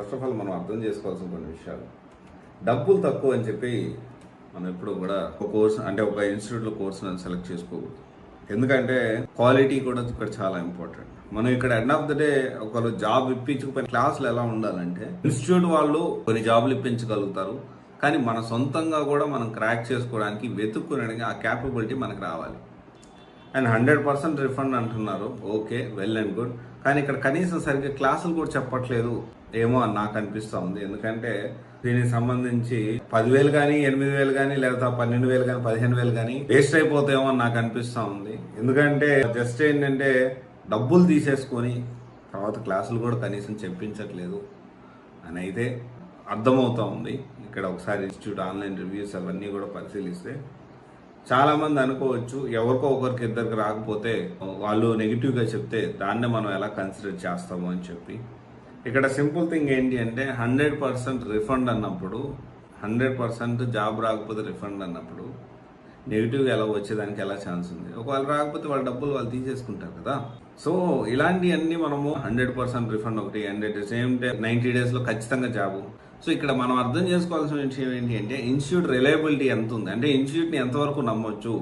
First of all మనం అర్థం చేసుకోవాల్సిన కొన్ని విషయాలు. డబ్బులు తక్కువ అని చెప్పి మనం ఎప్పుడు కూడా ఒక కోర్స్ అంటే ఒక ఇన్స్టిట్యూట్లో కోర్సును సెలెక్ట్ చేసుకోకూడదు. ఎందుకంటే క్వాలిటీ కూడా ఇక్కడ చాలా ఇంపార్టెంట్. మనం ఇక్కడ ఎండ్ ఆఫ్ ద డే ఒకరు జాబ్ ఇప్పించుకుపోయిన క్లాసులు ఎలా ఉండాలంటే ఇన్స్టిట్యూట్ వాళ్ళు కొన్ని జాబులు ఇప్పించగలుగుతారు, కానీ మన సొంతంగా కూడా మనం క్రాక్ చేసుకోవడానికి వెతుక్కునేది ఆ క్యాపబిలిటీ మనకు రావాలి. అండ్ 100% రిఫండ్ అంటున్నారు, ఓకే, వెల్ అండ్ గుడ్. కానీ ఇక్కడ కనీసం సరిగ్గా క్లాసులు కూడా చెప్పట్లేదు ఏమో అని నాకు అనిపిస్తూ ఉంది. ఎందుకంటే దీనికి సంబంధించి 10,000 కానీ 8,000 కానీ లేదా 12,000 కానీ 15,000 కానీ వేస్ట్ అయిపోతాయేమో అని నాకు అనిపిస్తూ ఉంది. ఎందుకంటే జస్ట్ ఏంటంటే డబ్బులు తీసేసుకొని తర్వాత క్లాసులు కూడా కనీసం చెప్పించట్లేదు అని అయితే అర్థమవుతూ ఉంది. ఇక్కడ ఒకసారి ఇన్స్టిట్యూట్ ఆన్లైన్ రివ్యూస్ అవన్నీ కూడా పరిశీలిస్తే చాలామంది అనుకోవచ్చు, ఎవరికో ఒకరికి ఇద్దరికి రాకపోతే వాళ్ళు నెగిటివ్గా చెప్తే దాన్నే మనం ఎలా కన్సిడర్ చేస్తాము అని చెప్పి. ఇక్కడ సింపుల్ థింగ్ ఏంటి అంటే 100% రిఫండ్ అన్నప్పుడు, 100% జాబ్ రాకపోతే రిఫండ్ అన్నప్పుడు నెగిటివ్గా ఎలా వచ్చేదానికి ఎలా ఛాన్స్ ఉంది? ఒకవేళ రాకపోతే వాళ్ళ డబ్బులు వాళ్ళు తీసేసుకుంటారు కదా. సో ఇలాంటివన్నీ మనము 100% రిఫండ్ ఒకటి, and at the same time 90 డేస్లో ఖచ్చితంగా జాబు. సో ఇక్కడ మనం అర్థం చేసుకోవాల్సిన విషయం ఏంటి అంటే ఇన్స్టిట్యూట్ రిలయబిలిటీ ఎంత ఉంది, అంటే ఇన్స్టిట్యూట్ని ఎంతవరకు నమ్మొచ్చు.